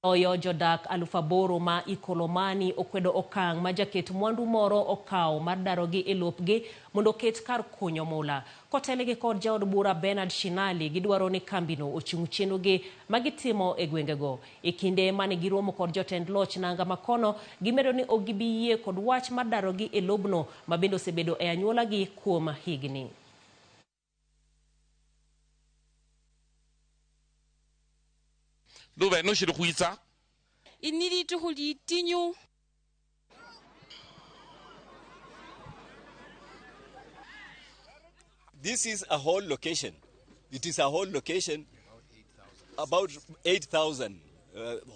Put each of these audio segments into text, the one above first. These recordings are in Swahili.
Oyo Jodak alufaboro ma Ikolomani okwedo okang ma jaket mwandu moro okao mar darogi e lopgi mondo ket kar kunyo mula. Kotelegi kod jaod bura Bernard Shinali gidwaro ni kambino ochung' chenrogi magitimo e gwengego. E kinde mane giromo kod jotend loch nanga makono, gimedo ni ok gibi yie kod wach mar darogi e lobno mabende osebedo e anyuolagi kuom higni. This is a whole location. It is a whole location, about 8,000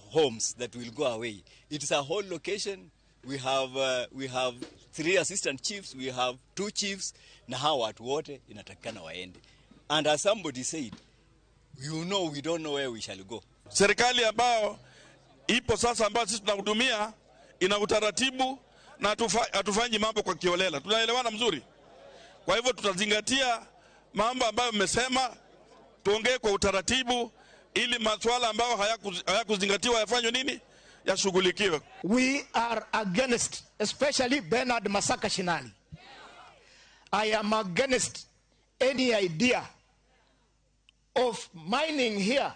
homes that will go away. It is a whole location. We have 3 assistant chiefs, we have 2 chiefs, na hawa watu wote inatakikana waende. And as somebody said, we don't know where we shall go. Serikali ambao ipo sasa ambao sisi tunahudumia ina utaratibu na hatufanyi mambo kwa kiolela. Tunaelewana mzuri. Kwa hivyo tutazingatia mambo ambayo mmesema, tuongee kwa utaratibu ili masuala ambayo hayakuzingatiwa yafanywe nini? Yashughulikiwe. We are against, especially Bernard Masaka Shinali. I am against any idea of mining here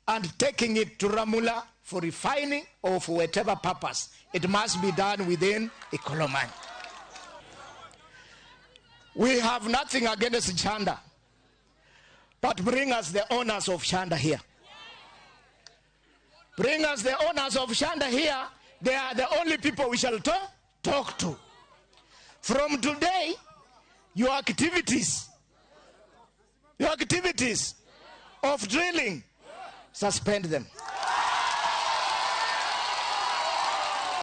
and taking it to Ramula for refining or for whatever purpose. It must be done within Ikolomani. We have nothing against Shanda, but bring us the owners of Shanda here. Bring us the owners of Shanda here. They are the only people we shall talk to. From today, your activities of drilling, suspend them.